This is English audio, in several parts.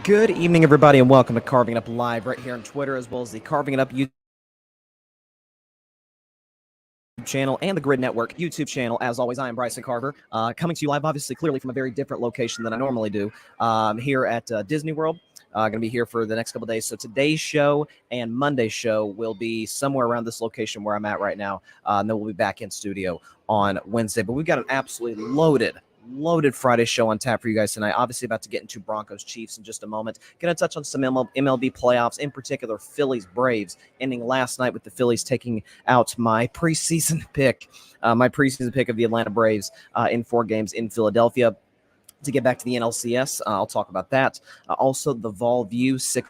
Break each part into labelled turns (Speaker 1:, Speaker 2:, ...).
Speaker 1: Good evening, everybody, and welcome to Carving It Up Live right here on Twitter, as well as the Carving It Up YouTube channel and the Grid Network YouTube channel. As always, I am Bryson Carver, coming to you live, obviously, clearly from a very different location than I normally do, here at Disney World. Going to be here for the next couple of days. So today's show and Monday's show will be somewhere around this location where I'm at right now. And then we'll be back in studio on Wednesday. But we've got an absolutely loaded Friday show on tap for you guys tonight. Obviously about to get into Broncos Chiefs in just a moment. Going to touch on some MLB playoffs, in particular Phillies Braves, ending last night with the Phillies taking out my preseason pick of the Atlanta Braves in 4 games in Philadelphia. To get back to the NLCS, I'll talk about that. Also, the Vol View, 6:30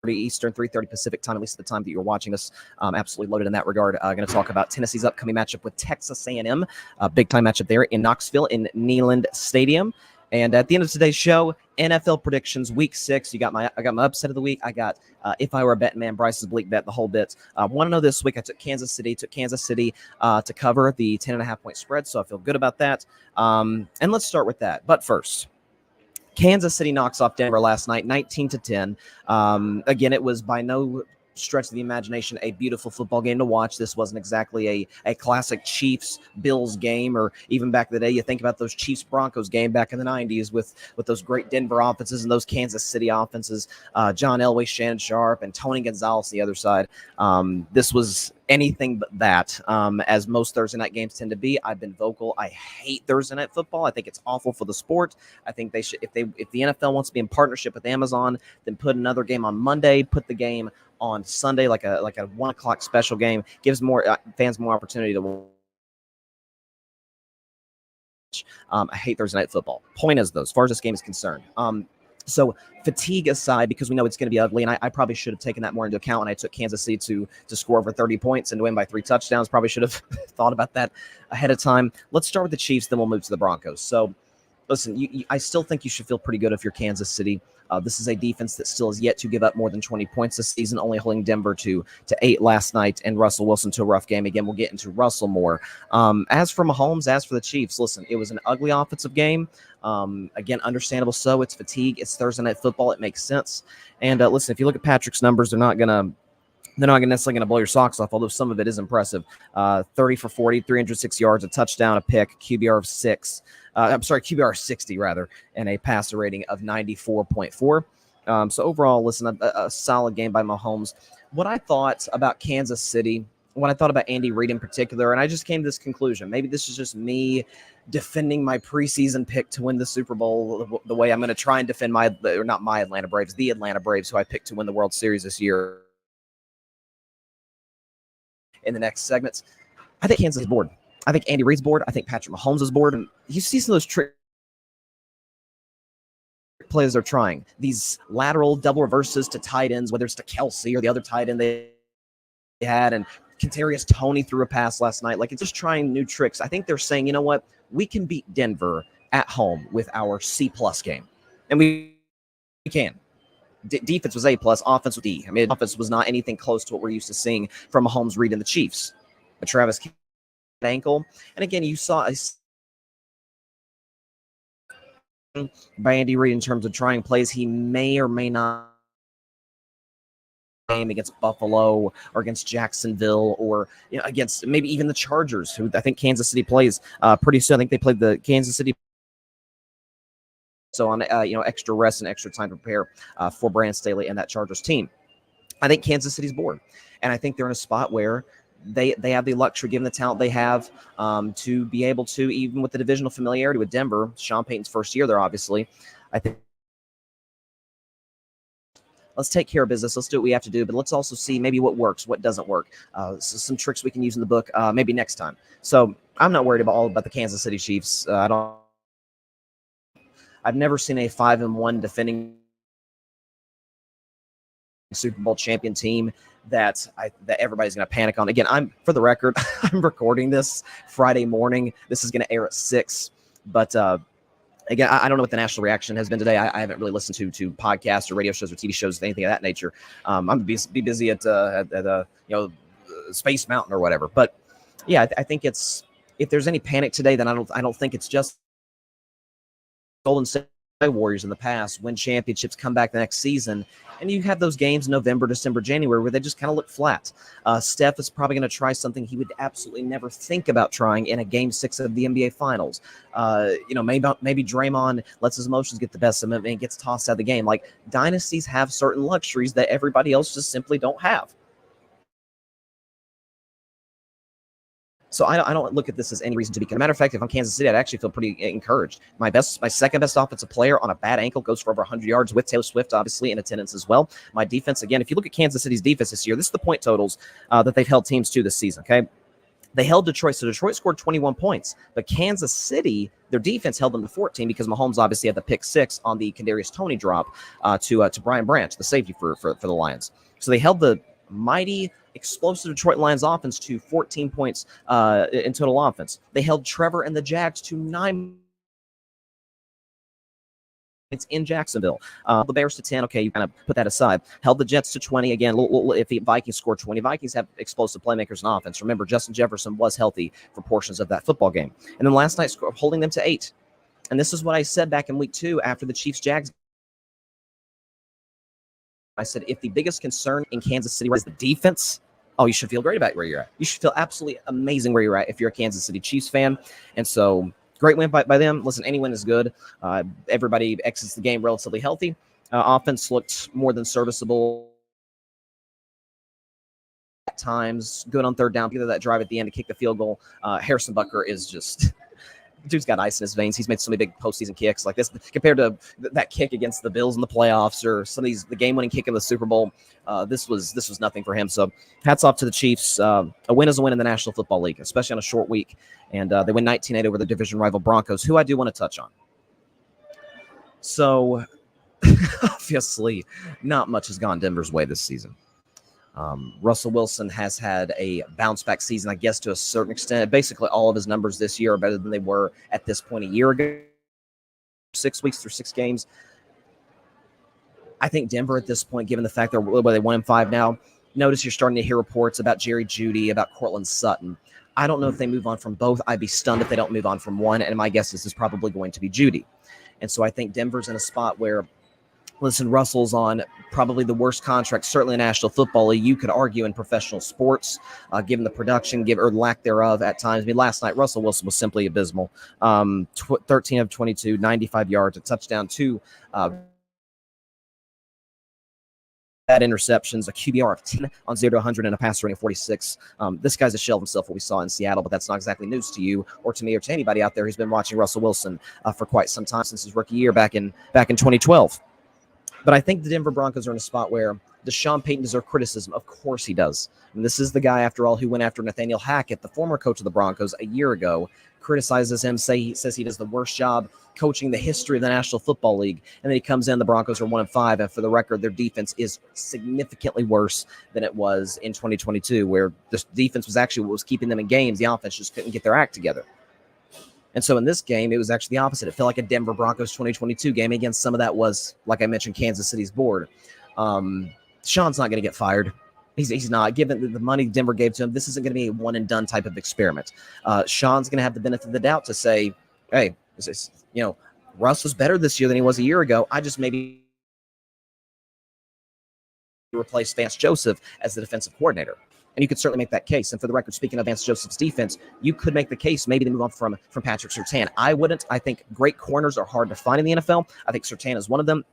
Speaker 1: Eastern, 3:30 Pacific time, at least at the time that you're watching us. Absolutely loaded in that regard. Going to talk about Tennessee's upcoming matchup with Texas A&M, big time matchup there in Knoxville in Neyland Stadium. And at the end of today's show, NFL predictions, Week 6. I got my upset of the week. I got if I were a Bettin Man, Bryson's Bleak bet, the whole bit. Want to know this week? I took Kansas City to cover the 10.5-point spread, so I feel good about that. And let's start with that. But first, Kansas City knocks off Denver last night, 19-10. Again, it was by no stretch of the imagination a beautiful football game to watch. This wasn't exactly a classic Chiefs-Bills game, or even back in the day, you think about those Chiefs-Broncos game back in the 90s with those great Denver offenses and those Kansas City offenses, John Elway, Shannon Sharp, and Tony Gonzalez on the other side. This was anything but that, as most Thursday night games tend to be. I've been vocal. I hate Thursday night football. I think it's awful for the sport. I think they should, if the NFL wants to be in partnership with Amazon, then put another game on Monday, put the game on Sunday, like a 1 o'clock special game, gives more fans more opportunity to watch. I hate Thursday night football. Point is, though, as far as this game is concerned, so fatigue aside, because we know it's going to be ugly, and I probably should have taken that more into account when I took Kansas City to score over 30 points and to win by 3 touchdowns. Probably should have thought about that ahead of time. Let's start with the Chiefs, then we'll move to the Broncos. So, listen, I still think you should feel pretty good if you're Kansas City. This is a defense that still has yet to give up more than 20 points this season, only holding Denver to 8 last night, and Russell Wilson to a rough game. Again, we'll get into Russell more. As for Mahomes, as for the Chiefs, listen, it was an ugly offensive game. Again, understandable so. It's fatigue. It's Thursday night football. It makes sense. And listen, if you look at Patrick's numbers, they're not necessarily going to blow your socks off, although some of it is impressive. 30 for 40, 306 yards, a touchdown, a pick, QBR of 60 rather, and a passer rating of 94.4. So overall, listen, a solid game by Mahomes. What I thought about Kansas City, what I thought about Andy Reid in particular, and I just came to this conclusion. Maybe this is just me defending my preseason pick to win the Super Bowl the way I'm going to try and defend the Atlanta Braves, who I picked to win the World Series this year in the next segments. I think Kansas is bored. I think Andy Reid's bored. I think Patrick Mahomes is bored. And you see some of those trick plays they're trying. These lateral double reverses to tight ends, whether it's to Kelsey or the other tight end they had, and Kadarius Toney threw a pass last night. Like, it's just trying new tricks. I think they're saying, you know what? We can beat Denver at home with our C-plus game. And we can. Defense was A+, offense was D. I mean, offense was not anything close to what we're used to seeing from Mahomes, Reid, and the Chiefs. But Travis ankle, and again, you saw by Andy Reid in terms of trying plays he may or may not game against Buffalo or against Jacksonville, or against maybe even the Chargers, who I think Kansas City plays pretty soon. I think they played the Kansas City. So on extra rest and extra time to prepare for Brandon Staley and that Chargers team. I think Kansas City's bored, and I think they're in a spot where they have the luxury, given the talent they have, to be able to, even with the divisional familiarity with Denver, Sean Payton's first year there, obviously. I think let's take care of business. Let's do what we have to do, but let's also see maybe what works, what doesn't work. So some tricks we can use in the book maybe next time. So I'm not worried about the Kansas City Chiefs. I've never seen a 5-1 defending Super Bowl champion team that everybody's going to panic on. Again, for the record, I'm recording this Friday morning. This is going to air at 6. But again, I don't know what the national reaction has been today. I haven't really listened to podcasts or radio shows or TV shows, anything of that nature. I'm going to be busy at Space Mountain or whatever. But yeah, I think if there's any panic today, then I don't think it's just Golden State Warriors in the past win championships, come back the next season, and you have those games November, December, January where they just kind of look flat. Steph is probably going to try something he would absolutely never think about trying in a Game 6 of the NBA Finals. Maybe Draymond lets his emotions get the best of him and gets tossed out of the game. Like, dynasties have certain luxuries that everybody else just simply don't have. So I don't look at this as any reason to be. As a matter of fact, if I'm Kansas City, I'd actually feel pretty encouraged. My second best offensive player on a bad ankle goes for over 100 yards with Taylor Swift, obviously, in attendance as well. My defense, again, if you look at Kansas City's defense this year, this is the point totals that they've held teams to this season, okay? They held Detroit, so Detroit scored 21 points. But Kansas City, their defense held them to 14 because Mahomes obviously had the pick 6 on the Kadarius Toney drop to Brian Branch, the safety for the Lions. So they held the mighty explosive Detroit Lions offense to 14 points in total offense. They held Trevor and the Jags to 9 points in Jacksonville. The Bears to 10. Okay, you kind of put that aside. Held the Jets to 20. Again, if the Vikings scored 20, Vikings have explosive playmakers in offense. Remember, Justin Jefferson was healthy for portions of that football game. And then last night, holding them to 8. And this is what I said back in week 2 after the Chiefs-Jags. I said, if the biggest concern in Kansas City is the defense, you should feel great about where you're at. You should feel absolutely amazing where you're at if you're a Kansas City Chiefs fan. And so, great win by them. Listen, any win is good. Everybody exits the game relatively healthy. Offense looked more than serviceable at times. Good on third down. Either that drive at the end to kick the field goal. Harrison Butker is just... Dude's got ice in his veins. He's made so many big postseason kicks like this compared to that kick against the Bills in the playoffs or some of the game-winning kick in the Super Bowl. This was nothing for him. So hats off to the Chiefs. A win is a win in the National Football League, especially on a short week. And they win 19-8 over the division rival Broncos, who I do want to touch on. So obviously, not much has gone Denver's way this season. Russell Wilson has had a bounce-back season, I guess, to a certain extent. Basically, all of his numbers this year are better than they were at this point a year ago. 6 weeks through 6 games. I think Denver at this point, given the fact they're 1-5 now, notice you're starting to hear reports about Jerry Jeudy, about Cortland Sutton. I don't know if they move on from both. I'd be stunned if they don't move on from one, and my guess is probably going to be Jeudy. And so I think Denver's in a spot where, listen, Russell's on probably the worst contract, certainly in National Football League, you could argue, in professional sports, given the production, or lack thereof at times. I mean, last night, Russell Wilson was simply abysmal. 13 of 22, 95 yards, a touchdown, 2 bad interceptions, a QBR of 10 on 0 to 100, and a passer rating of 46. This guy's a shell of himself, what we saw in Seattle, but that's not exactly news to you or to me or to anybody out there who's been watching Russell Wilson for quite some time, since his rookie year back in 2012. But I think the Denver Broncos are in a spot where does Sean Payton deserve criticism? Of course he does. And this is the guy, after all, who went after Nathaniel Hackett, the former coach of the Broncos, a year ago, criticizes him, says he does the worst job coaching the history of the National Football League. And then he comes in, the Broncos are 1-5, and for the record, their defense is significantly worse than it was in 2022, where the defense was actually what was keeping them in games. The offense just couldn't get their act together. And so in this game, it was actually the opposite. It felt like a Denver Broncos 2022 game. Again, some of that was, like I mentioned, Kansas City's board. Sean's not going to get fired. He's not. Given the money Denver gave to him, this isn't going to be a one-and-done type of experiment. Sean's going to have the benefit of the doubt to say, hey, Russ was better this year than he was a year ago. I just maybe replace Vance Joseph as the defensive coordinator. And you could certainly make that case. And for the record, speaking of Vance Joseph's defense, you could make the case maybe to move on from Patrick Surtain. I wouldn't. I think great corners are hard to find in the NFL. I think Surtain is one of them.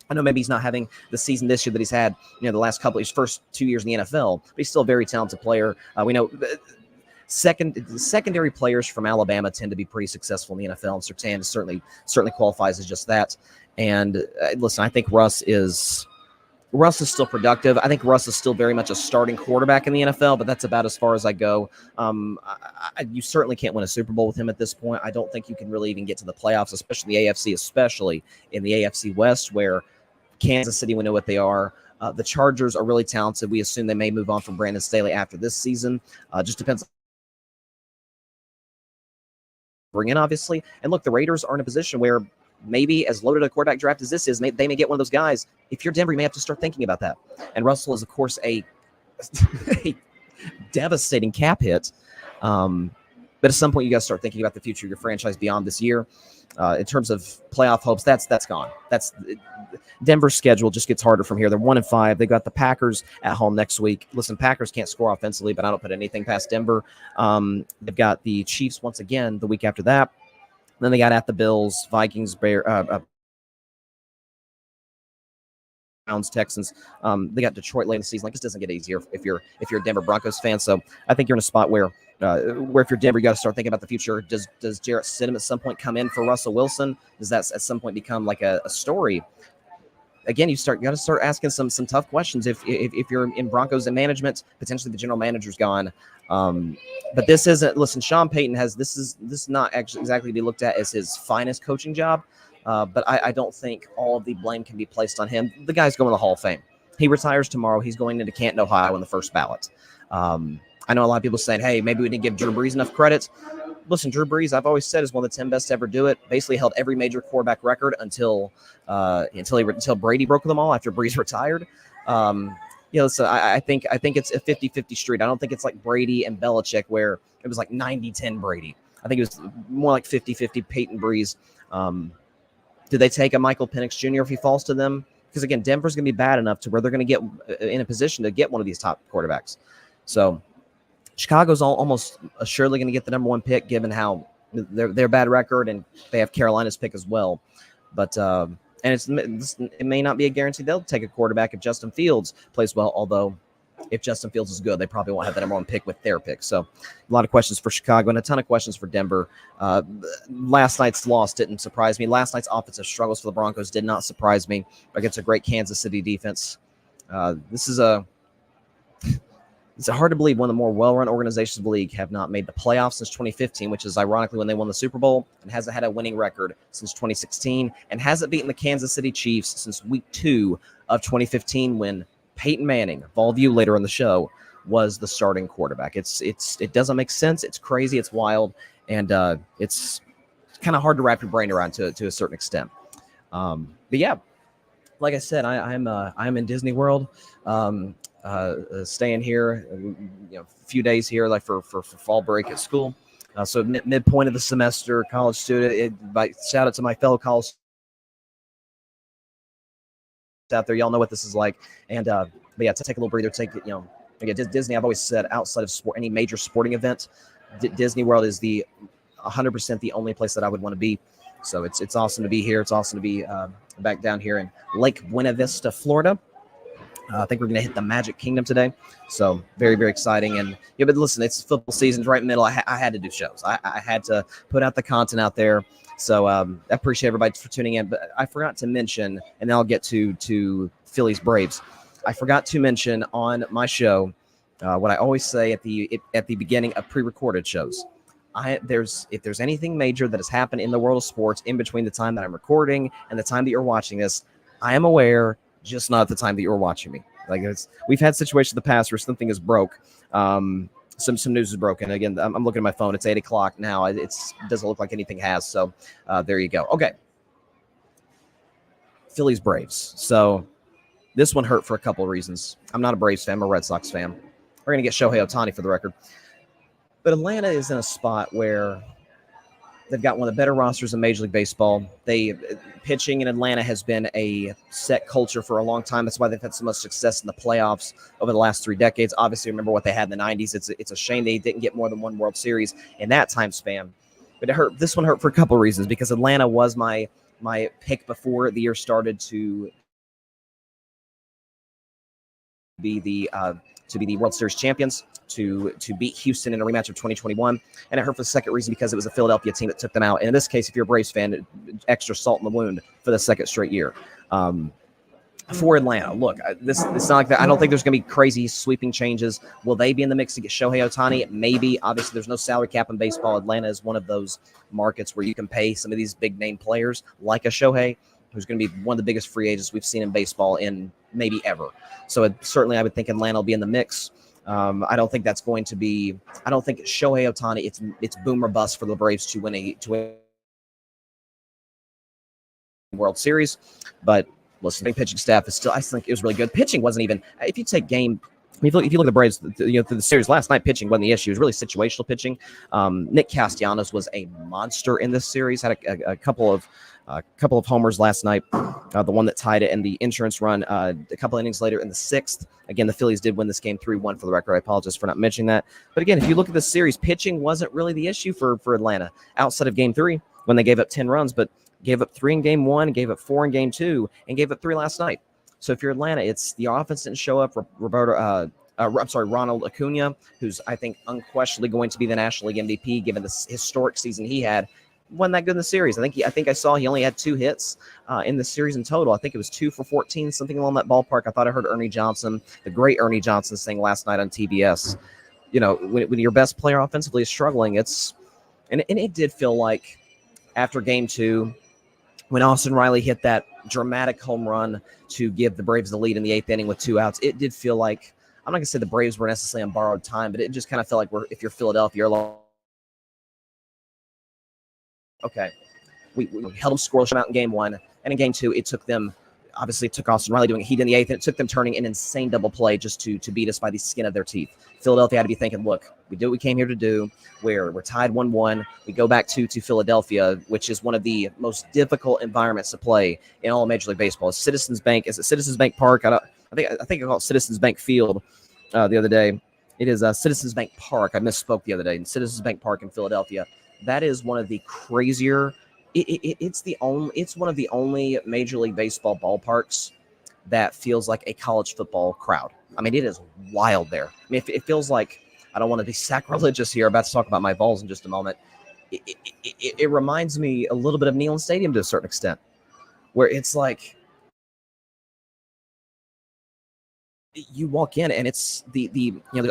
Speaker 1: I know maybe he's not having the season this year that he's had, the last couple of his first 2 years in the NFL, but he's still a very talented player. We know secondary players from Alabama tend to be pretty successful in the NFL, and Surtain certainly qualifies as just that. And listen, I think Russ is still productive. I think Russ is still very much a starting quarterback in the NFL, but that's about as far as I go. You certainly can't win a Super Bowl with him at this point. I don't think you can really even get to the playoffs, especially the AFC, especially in the AFC West, where Kansas City, we know what they are. The Chargers are really talented. We assume they may move on from Brandon Staley after this season. Just depends. Bring in, obviously. And look, the Raiders are in a position where maybe as loaded a quarterback draft as this is, they may get one of those guys. If you're Denver, you may have to start thinking about that. And Russell is, of course, a devastating cap hit. But at some point, you got to start thinking about the future of your franchise beyond this year. In terms of playoff hopes, that's gone. Denver's schedule just gets harder from here. They're 1-5. They got the Packers at home next week. Listen, Packers can't score offensively, but I don't put anything past Denver. They've got the Chiefs once again the week after that. Then they got at the Bills, Vikings, Browns, Texans. They got Detroit late in the season. Like, this doesn't get easier if you're a Denver Broncos fan. So I think you're in a spot where if you're Denver, you got to start thinking about the future. Does Jarrett Stidham at some point come in for Russell Wilson? Does that at some point become like a story? Again, you got to start asking some tough questions. If you're in Broncos and management, potentially the general manager's gone. But this isn't. Listen, Sean Payton this is not actually exactly to be looked at as his finest coaching job. But I don't think all of the blame can be placed on him. The guy's going to the Hall of Fame. He retires tomorrow. He's going into Canton, Ohio in the first ballot. I know a lot of people saying, hey, maybe we didn't give Drew Brees enough credit. Listen, Drew Brees, I've always said, is one of the 10 best to ever do it. Basically held every major quarterback record until Brady broke them all after Brees retired. So I think it's a 50-50 street. I don't think it's like Brady and Belichick where it was like 90-10 Brady. I think it was more like 50-50 Peyton Brees. Do they take a Michael Penix Jr. if he falls to them? Because, again, Denver's going to be bad enough to where they're going to get in a position to get one of these top quarterbacks. So Chicago's almost assuredly going to get the number one pick given how their bad record, and they have Carolina's pick as well. But it may not be a guarantee they'll take a quarterback if Justin Fields plays well, although if Justin Fields is good, they probably won't have the number one pick with their pick. So a lot of questions for Chicago and a ton of questions for Denver. Last night's loss didn't surprise me. Last night's offensive struggles for the Broncos did not surprise me against a great Kansas City defense. It's hard to believe one of the more well-run organizations of the league have not made the playoffs since 2015, which is ironically when they won the Super Bowl, and hasn't had a winning record since 2016, and hasn't beaten the Kansas City Chiefs since week 2 of 2015 when Peyton Manning, of all of you later in the show, was the starting quarterback. It doesn't make sense. It's crazy. It's wild, and it's kind of hard to wrap your brain around to a certain extent. But yeah, like I said, I'm in Disney World, staying here, a few days here, like for fall break at school. So midpoint of the semester, college student. Shout out to my fellow college out there. Y'all know what this is like. And but yeah, take a little breather. Again, Disney. I've always said outside of sport, any major sporting event, Disney World is the 100% the only place that I would want to be. So it's awesome to be here. It's awesome to be back down here in Lake Buena Vista, Florida. I think we're going to hit the Magic Kingdom today. So very, very exciting. And yeah, but listen, it's football season's right in the middle. I had to do shows. I had to put out the content out there. So I appreciate everybody for tuning in. But I forgot to mention, and then I'll get to Phillies Braves. I forgot to mention on my show what I always say at the beginning of pre-recorded shows. If there's anything major that has happened in the world of sports in between the time that I'm recording and the time that you're watching this, I am aware, just not at the time that you're watching me. Like we've had situations in the past where something is broke. Some news is broken. Again, I'm looking at my phone. It's 8 o'clock now. It doesn't look like anything has. So there you go. Okay. Phillies Braves. So this one hurt for a couple of reasons. I'm not a Braves fan. I'm a Red Sox fan. We're going to get Shohei Ohtani for the record. But Atlanta is in a spot where they've got one of the better rosters in Major League Baseball. Pitching in Atlanta has been a set culture for a long time. That's why they've had so much success in the playoffs over the last 3 decades. Obviously, remember what they had in the 90s. It's a shame they didn't get more than one World Series in that time span. But it hurt. This one hurt for a couple of reasons because Atlanta was my pick before the year started to be the World Series champions, to beat Houston in a rematch of 2021. And it hurt for the second reason because it was a Philadelphia team that took them out. And in this case, if you're a Braves fan, extra salt in the wound for the second straight year. For Atlanta, look, it's not like that. I don't think there's going to be crazy sweeping changes. Will they be in the mix to get Shohei Ohtani? Maybe. Obviously, there's no salary cap in baseball. Atlanta is one of those markets where you can pay some of these big name players like a Shohei, who's going to be one of the biggest free agents we've seen in baseball in maybe ever. So certainly I would think Atlanta will be in the mix. I don't think that's going to be – I don't think Shohei Ohtani, it's boom or bust for the Braves to win a World Series. But listen, the pitching staff is still – I think it was really good. Pitching wasn't even – if you take game if you look at the Braves, through the series last night, pitching wasn't the issue. It was really situational pitching. Nick Castellanos was a monster in this series. Had a couple of homers last night. The one that tied it, and the insurance run a couple innings later in the sixth. Again, the Phillies did win this game 3-1 for the record. I apologize for not mentioning that. But again, if you look at the series, pitching wasn't really the issue for Atlanta outside of Game 3 when they gave up 10 runs, but gave up 3 in Game 1, gave up 4 in Game 2, and gave up 3 last night. So if you're Atlanta, it's the offense didn't show up. Ronald Acuna, who's I think unquestionably going to be the National League MVP given the historic season he had, wasn't that good in the series. I think I saw he only had 2 hits in the series in total. I think it was 2 for 14, something along that ballpark. I thought I heard Ernie Johnson, the great Ernie Johnson, saying last night on TBS, when your best player offensively is struggling, and it did feel like after Game 2, when Austin Riley hit that dramatic home run to give the Braves the lead in the 8th inning with 2 outs, it did feel like, I'm not going to say the Braves were necessarily on borrowed time, but it just kind of felt like if you're Philadelphia, you're like, okay, we held them scoreless out in Game 1, and in Game 2, it took Austin Riley doing a heat in the 8th, and it took them turning an insane double play just to beat us by the skin of their teeth. Philadelphia had to be thinking, look, we do what we came here to do. We're tied 1-1. We go back to Philadelphia, which is one of the most difficult environments to play in all of Major League Baseball. Citizens Bank, is it Citizens Bank Park? I think I call it Citizens Bank Field the other day. It is Citizens Bank Park. I misspoke the other day. Citizens Bank Park in Philadelphia. That is one of the crazier. It's one of the only Major League Baseball ballparks that feels like a college football crowd. I mean, it is wild there. I mean, it feels like, I don't want to be sacrilegious here. I'm about to talk about my Vols in just a moment. It reminds me a little bit of Neyland Stadium to a certain extent, where it's like you walk in and it's the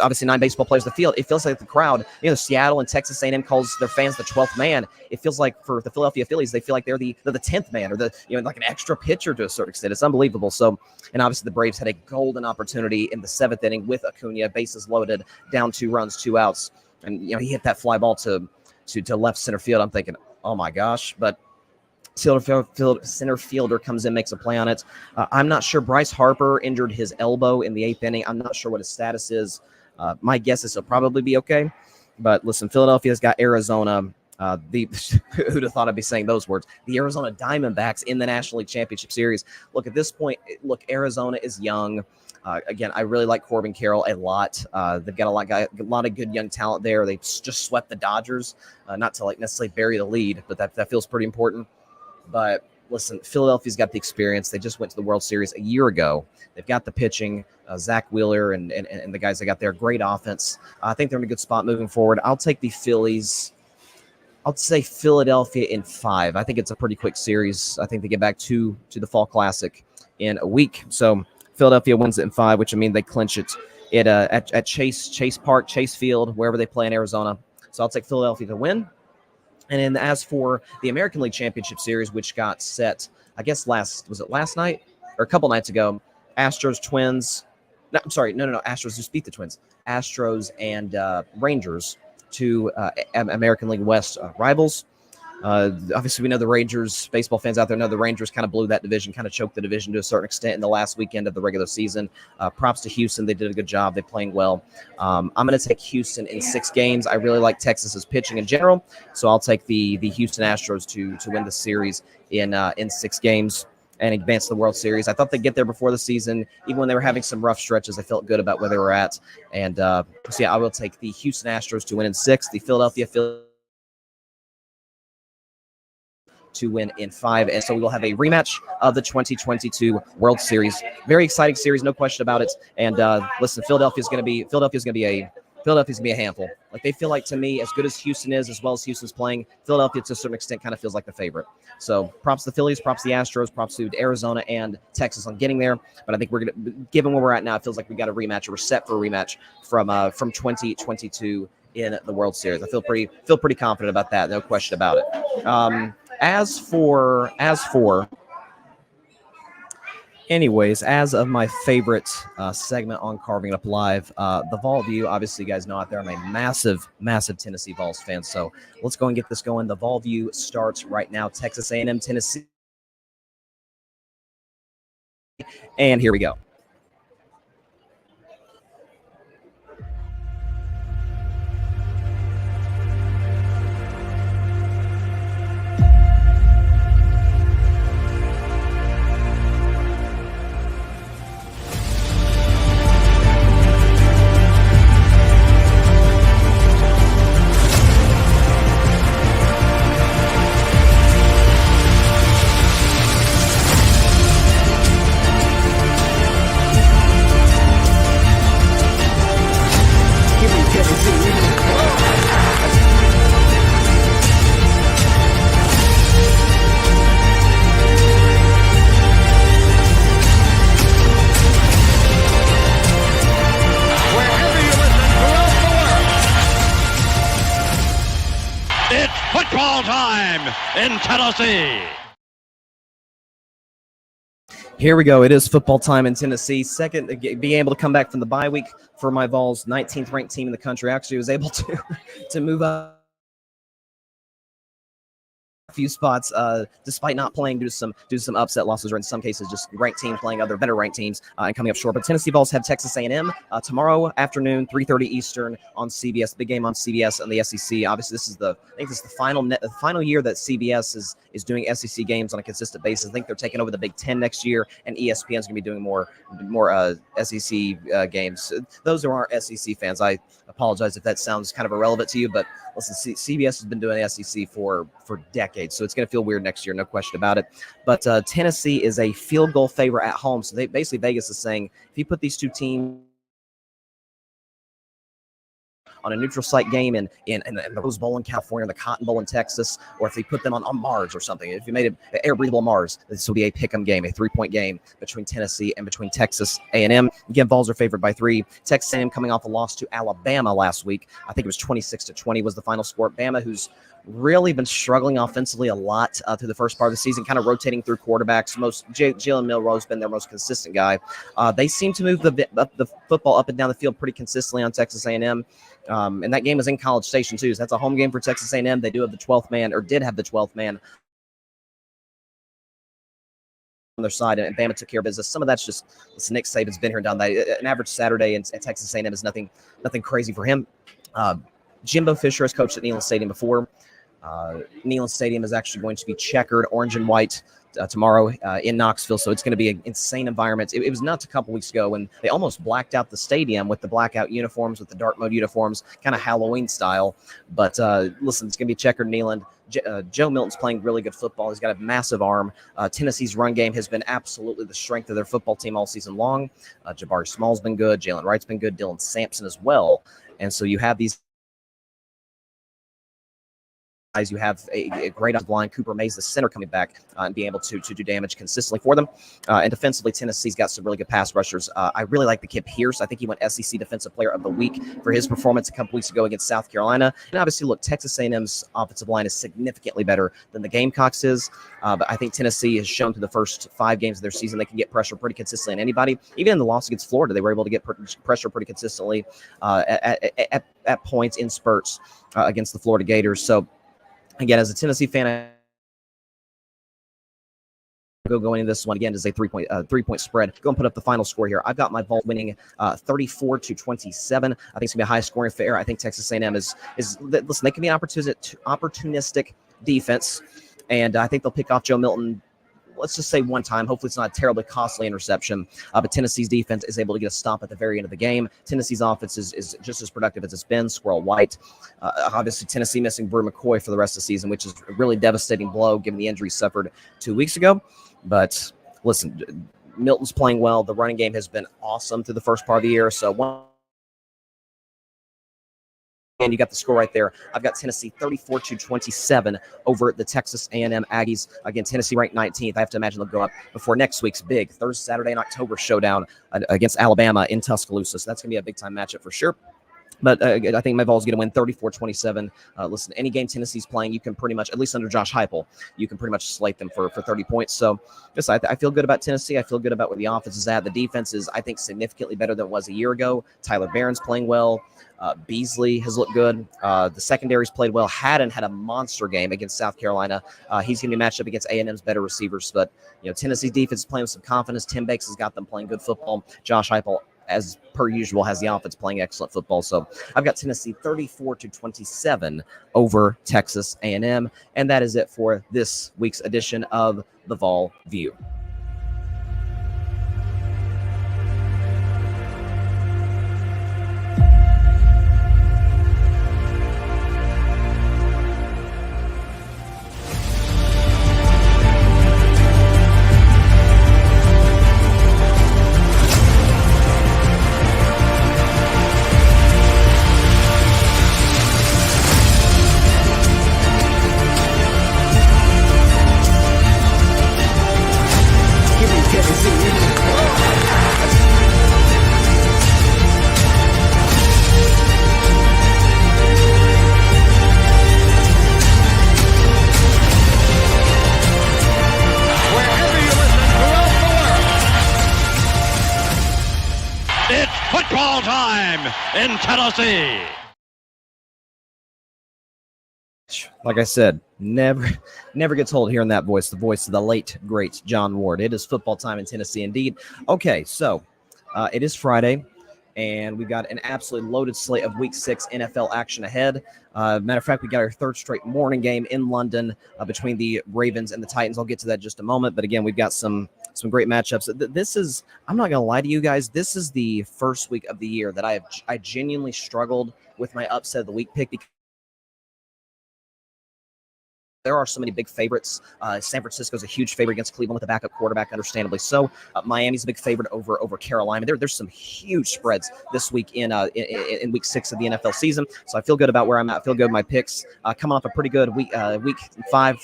Speaker 1: obviously 9 baseball players in the field. It feels like the crowd, Seattle and Texas A&M calls their fans the 12th man. It feels like for the Philadelphia Phillies, they feel like they're the 10th man, or like an extra pitcher to a certain extent. It's unbelievable. So, and obviously the Braves had a golden opportunity in the 7th inning with Acuna, bases loaded, down 2 runs, 2 outs, and he hit that fly ball to left center field. I'm thinking, oh my gosh, but center fielder comes in, makes a play on it. I'm not sure. Bryce Harper injured his elbow in the 8th inning. I'm not sure what his status is. My guess is he'll probably be okay. But listen, Philadelphia's got Arizona. Who'd have thought I'd be saying those words? The Arizona Diamondbacks in the National League Championship Series. Look, at this point, Arizona is young. Again, I really like Corbin Carroll a lot. They've got a lot of good young talent there. They just swept the Dodgers, not to necessarily bury the lead, but that feels pretty important. But listen, Philadelphia's got the experience. They just went to the World Series a year ago. They've got the pitching, Zach Wheeler and the guys they got there. Great offense. I think they're in a good spot moving forward. I'll take the Phillies. I'll say Philadelphia in 5. I think it's a pretty quick series. I think they get back to the Fall Classic in a week. So Philadelphia wins it in 5, which I mean they clinch it at Chase Park, Chase Field, wherever they play in Arizona. So I'll take Philadelphia to win. And then as for the American League Championship Series, which got set, I guess last night or a couple nights ago, Astros, Twins. No, I'm sorry. No. Astros just beat the Twins. Astros and Rangers, 2 American League West rivals. Obviously, we know the Rangers, baseball fans out there know the Rangers kind of blew that division, kind of choked the division to a certain extent in the last weekend of the regular season. Props to Houston. They did a good job. They're playing well. I'm going to take Houston in 6 games. I really like Texas's pitching in general, so I'll take the Houston Astros to win the series in 6 games and advance to the World Series. I thought they'd get there before the season. Even when they were having some rough stretches, I felt good about where they were at. And so, yeah, I will take the Houston Astros to win in 6, the Philadelphia Phillies to win in 5, and so we will have a rematch of the 2022 World Series. Very exciting series, no question about it. And listen, Philadelphia's going to be a handful. Like, they feel like, to me, as good as Houston is, as well as Houston's playing, Philadelphia to a certain extent kind of feels like the favorite. So props to the Phillies, props to the Astros, props to Arizona and Texas on getting there. But I think we're going to, given where we're at now, it feels like we got a rematch, or we're set for a rematch from 2022 in the World Series. I feel pretty confident about that, no question about it. As of my favorite segment on Carving It Up Live, the Vol View, obviously you guys know out there I'm a massive Tennessee Vols fan, so let's go and get this going. The Vol View starts right now. Texas A&M, Tennessee. And here we go.
Speaker 2: time in Tennessee.
Speaker 1: Here we go. It is football time in Tennessee. Second, being able to come back from the bye week for my Vols, 19th ranked team in the country. Actually was able to move up a few spots despite not playing due to some upset losses, or in some cases just ranked teams playing other better ranked teams and coming up short. But Tennessee Vols have Texas A&M tomorrow afternoon, 3:30 Eastern on CBS. Big game on CBS and the SEC. Obviously, I think this is the final year that CBS is doing SEC games on a consistent basis. I think they're taking over the Big Ten next year, and ESPN is going to be doing more SEC games. Those who aren't SEC fans, I apologize if that sounds kind of irrelevant to you, but listen, CBS has been doing SEC for decades, so it's going to feel weird next year, no question about it. But Tennessee is a field goal favorite at home, so Vegas is saying if you put these two teams on a neutral site game in the Rose Bowl in California, the Cotton Bowl in Texas, or if they put them on Mars or something, if you made it air breathable Mars, this will be a pick'em game, a 3-point game between Tennessee and between Texas A&M. Again, Vols are favored by 3. Texas A&M coming off a loss to Alabama last week. I think it was 26-20 was the final score. Bama, who's really been struggling offensively a lot through the first part of the season, kind of rotating through quarterbacks. Jalen Milroe's been their most consistent guy. They seem to move the football up and down the field pretty consistently on Texas A&M. And that game was in College Station too, so that's a home game for Texas A&M. They do have the 12th man, or did have the 12th man on their side, and Bama took care of business. Some of that's just Nick Saban's been here and done that. An average Saturday at Texas A&M is nothing crazy for him. Jimbo Fisher has coached at Neyland Stadium before. Neyland Stadium is actually going to be checkered orange and white tomorrow in Knoxville, so it's going to be an insane environment. It was nuts a couple weeks ago when they almost blacked out the stadium with the blackout uniforms, with the dark mode uniforms, kind of Halloween style. But listen, it's going to be checkered Neyland. Joe Milton's playing really good football. He's got a massive arm. Tennessee's run game has been absolutely the strength of their football team all season long. Jabari Small's been good. Jalen Wright's been good. Dylan Sampson as well. And so you have these guys. You have a great offensive line. Cooper Mays, the center, coming back and being able to do damage consistently for them. And defensively, Tennessee's got some really good pass rushers. I really like the kid Pierce. I think he went SEC Defensive Player of the Week for his performance a couple weeks ago against South Carolina. And obviously, look, Texas A&M's offensive line is significantly better than the Gamecocks is. But I think Tennessee has shown through the first 5 games of their season they can get pressure pretty consistently on anybody. Even in the loss against Florida, they were able to get pressure pretty consistently at points in spurts against the Florida Gators. So, again, as a Tennessee fan, I going into this one again as a three-point spread. Go and put up the final score here. I've got my Vols winning 34-27. I think it's gonna be a high-scoring affair. I think Texas A&M is listen. They can be an opportunistic defense, and I think they'll pick off Joe Milton. Let's just say one time. Hopefully it's not a terribly costly interception. But Tennessee's defense is able to get a stop at the very end of the game. Tennessee's offense is just as productive as it's been. Squirrel White. Obviously, Tennessee missing Brew McCoy for the rest of the season, which is a really devastating blow given the injury suffered 2 weeks ago. But listen, Milton's playing well. The running game has been awesome through the first part of the year. So and you got the score right there. I've got Tennessee 34-27 over the Texas A&M Aggies. Again, Tennessee ranked 19th. I have to imagine they'll go up before next week's big Thursday, Saturday, and October showdown against Alabama in Tuscaloosa. So that's going to be a big-time matchup for sure. But I think my Vols going to win 34-27. Listen, any game Tennessee's playing, you can pretty much, at least under Josh Heupel, you can pretty much slate them for 30 points. So just I feel good about Tennessee. I feel good about where the offense is at. The defense is, I think, significantly better than it was a year ago. Tyler Barron's playing well. Beasley has looked good. The secondary's played well. Haddon had a monster game against South Carolina. He's going to be matched up against A&M's better receivers. But, Tennessee's defense is playing with some confidence. Tim Bakes has got them playing good football. Josh Heupel, as per usual, has the offense playing excellent football. So I've got Tennessee 34-27 over Texas A&M. And that is it for this week's edition of the Vol View.
Speaker 2: time in Tennessee.
Speaker 1: Like I said, never gets old hearing that voice, the voice of the late, great John Ward. It is football time in Tennessee indeed. Okay, so it is Friday, and we've got an absolutely loaded slate of Week 6 NFL action ahead. Matter of fact, we got our third straight morning game in London between the Ravens and the Titans. I'll get to that in just a moment, but again, we've got some great matchups. This is, I'm not going to lie to you guys, this is the first week of the year that I genuinely struggled with my upset of the week pick because there are so many big favorites. San Francisco's a huge favorite against Cleveland with a backup quarterback, understandably so. Miami's a big favorite over Carolina. There's some huge spreads this week in Week 6 of the NFL season. So I feel good about where I'm at. I feel good with my picks. Coming off a pretty good week 5,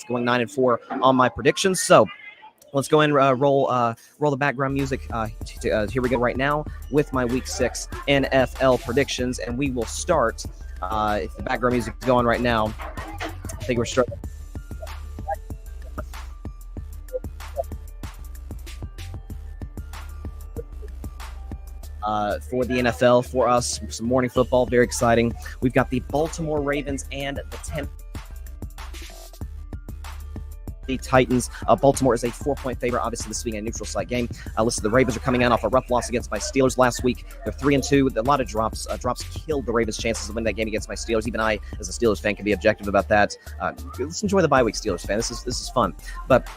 Speaker 1: going 9-4 on my predictions. So let's go and roll the background music. Here we go right now with my Week 6 NFL predictions, and we will start. If the background music is going right now, I think we're starting. For the NFL, for us, some morning football, very exciting. We've got the Baltimore Ravens and the Tennessee Titans. Baltimore is a 4-point favorite. Obviously, this being a neutral site game. Listen, the Ravens are coming in off a rough loss against my Steelers last week. They're 3-2. A lot of drops. Drops killed the Ravens' chances of winning that game against my Steelers. Even I, as a Steelers fan, can be objective about that. Let's enjoy the bye week, Steelers fan. This is fun. But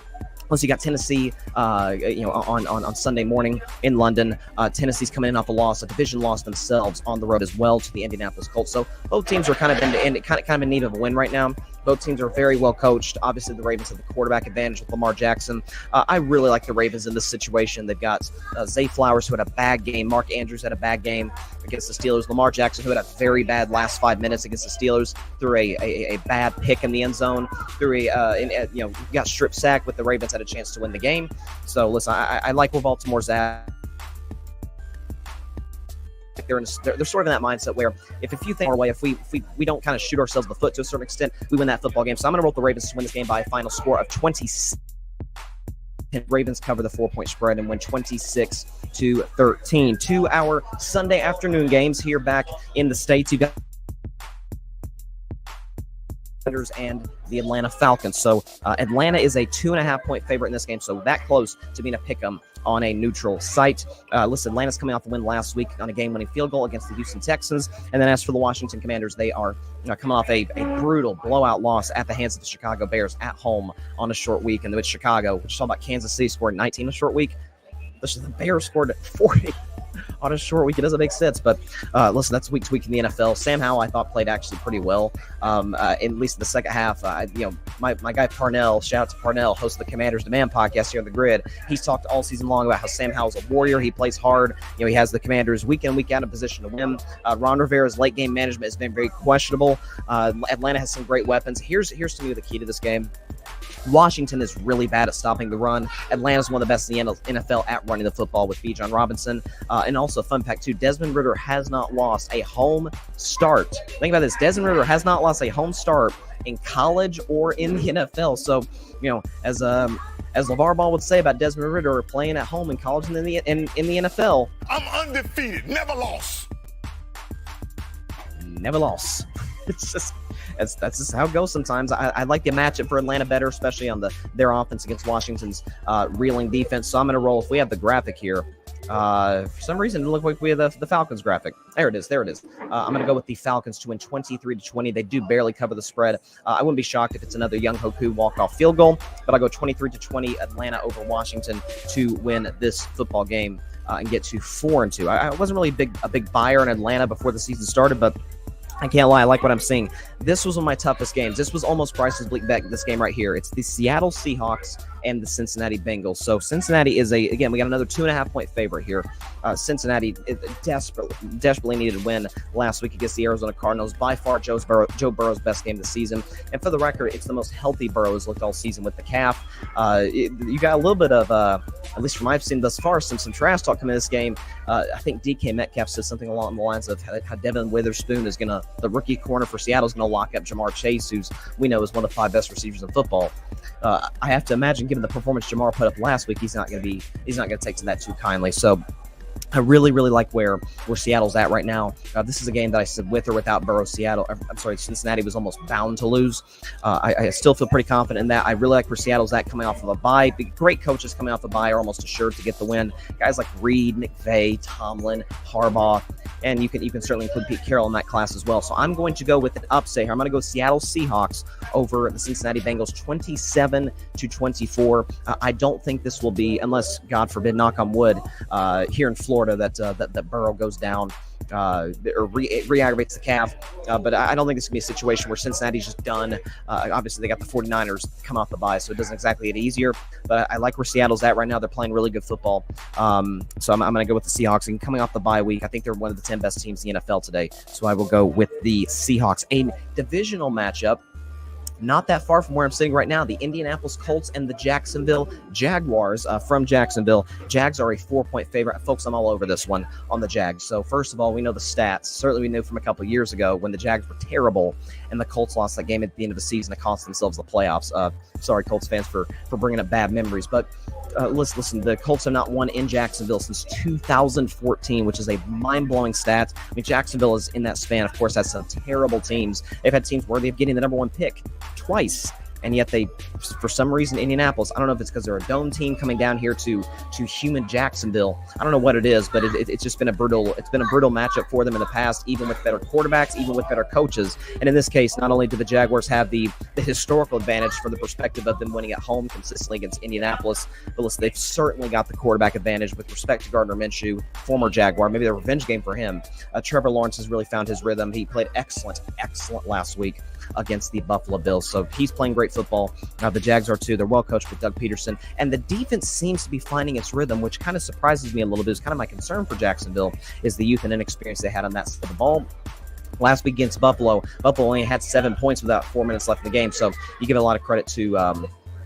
Speaker 1: once you got Tennessee, on Sunday morning in London, Tennessee's coming in off a division loss themselves on the road as well to the Indianapolis Colts. So both teams are kind of in need of a win right now. Both teams are very well coached. Obviously, the Ravens have the quarterback advantage with Lamar Jackson. I really like the Ravens in this situation. They've got Zay Flowers, who had a bad game. Mark Andrews had a bad game against the Steelers. Lamar Jackson, who had a very bad last 5 minutes against the Steelers, threw a bad pick in the end zone. Got strip sacked, but the Ravens had a chance to win the game. So, listen, I like where Baltimore's at. They're sort of in that mindset where if a few things are away, if we don't kind of shoot ourselves in the foot to a certain extent, we win that football game. So I'm going to roll the Ravens to win this game by a final score of 26. Ravens cover the 4-point spread and win 26-13. 2 hour Sunday afternoon games here back in the States. You got and the Atlanta Falcons. So Atlanta is a 2.5-point favorite in this game, so that close to being a pick'em on a neutral site. Listen, Atlanta's coming off the win last week on a game-winning field goal against the Houston Texans. And then as for the Washington Commanders, they are coming off a brutal blowout loss at the hands of the Chicago Bears at home on a short week. And with Chicago, which is all about Kansas City scored 19 on a short week. The Bears scored 40 on a short week. It doesn't make sense, but listen, that's week to week in the NFL. Sam Howell, I thought, played actually pretty well, at least in the second half. My guy Parnell, shout out to Parnell, host of the Commanders Demand podcast here on the Grid. He's talked all season long about how Sam Howell's a warrior. He plays hard. He has the Commanders week in, week out in position to win. Ron Rivera's late game management has been very questionable. Atlanta has some great weapons. Here's to me the key to this game. Washington is really bad at stopping the run. Atlanta's one of the best in the NFL at running the football with Bijan Robinson. And also, fun fact, too, Desmond Ridder has not lost a home start. Think about this. Desmond Ridder has not lost a home start in college or in the NFL. So, as LeVar Ball would say about Desmond Ridder playing at home in college and in the NFL.
Speaker 3: I'm undefeated, never lost.
Speaker 1: Never lost. It's just... That's just how it goes sometimes. I like the matchup for Atlanta better, especially on their offense against Washington's reeling defense. So I'm going to roll. If we have the graphic here, for some reason, it looked like we have the Falcons graphic. There it is. I'm going to go with the Falcons to win 23-20. They do barely cover the spread. I wouldn't be shocked if it's another Young Hoku walk-off field goal, but I'll go 23-20 Atlanta over Washington to win this football game and get to 4-2. I wasn't really a big buyer in Atlanta before the season started, but I can't lie. I like what I'm seeing. This was one of my toughest games. This was almost Bryce's Bleak bet this game right here. It's the Seattle Seahawks and the Cincinnati Bengals. So Cincinnati is we got another 2.5-point favorite here. Cincinnati desperately needed a win last week against the Arizona Cardinals. By far, Joe Burrow's best game of the season. And for the record, it's the most healthy Burrow has looked all season with the calf. You got a little bit of, at least from what I've seen thus far, some trash talk coming in this game. I think DK Metcalf says something along the lines of how Devin Witherspoon is the rookie corner for Seattle is going to lock up Jamar Chase, who's we know is one of the 5 best receivers in football. I have to imagine, given the performance Jamar put up last week, he's not going to take to that too kindly. So I really, really like where Seattle's at right now. This is a game that I said with or without Burrow, Cincinnati was almost bound to lose. I still feel pretty confident in that. I really like where Seattle's at coming off of a bye. The great coaches coming off a bye are almost assured to get the win. Guys like Reed, McVay, Tomlin, Harbaugh, and you can certainly include Pete Carroll in that class as well. So I'm going to go with an upset here. I'm going to go Seattle Seahawks over the Cincinnati Bengals 27-24. I don't think this will be, unless, God forbid, knock on wood, here in Florida, that Burrow goes down or re-aggravates the calf. But I don't think this is going to be a situation where Cincinnati's just done. Obviously, they got the 49ers come off the bye, so it doesn't exactly get easier. But I like where Seattle's at right now. They're playing really good football. So I'm going to go with the Seahawks. And coming off the bye week, I think they're one of the 10 best teams in the NFL today. So I will go with the Seahawks. A divisional matchup, not that far from where I'm sitting right now, the Indianapolis Colts and the Jacksonville Jaguars from Jacksonville. Jags are a 4-point favorite. Folks, I'm all over this one on the Jags. So first of all, we know the stats. Certainly we knew from a couple of years ago when the Jags were terrible and the Colts lost that game at the end of the season to cost themselves the playoffs. Sorry, Colts fans, for bringing up bad memories. But listen, the Colts have not won in Jacksonville since 2014, which is a mind-blowing stat. I mean, Jacksonville is in that span, of course, has some terrible teams. They've had teams worthy of getting the number one pick twice, and yet they, for some reason, Indianapolis, I don't know if it's because they're a dome team coming down here to human Jacksonville. I don't know what it is, but it's just been a brutal matchup for them in the past, even with better quarterbacks, even with better coaches. And in this case, not only do the Jaguars have the historical advantage from the perspective of them winning at home consistently against Indianapolis, but listen, they've certainly got the quarterback advantage with respect to Gardner Minshew, former Jaguar, maybe the revenge game for him. Trevor Lawrence has really found his rhythm. He played excellent last week against the Buffalo Bills. So he's playing great football. The Jags are too. They're well coached with Doug Peterson. And the defense seems to be finding its rhythm, which kind of surprises me a little bit. It's kind of my concern for Jacksonville is the youth and inexperience they had on that side of the ball. Last week against Buffalo only had 7 points without 4 minutes left in the game. So you give a lot of credit to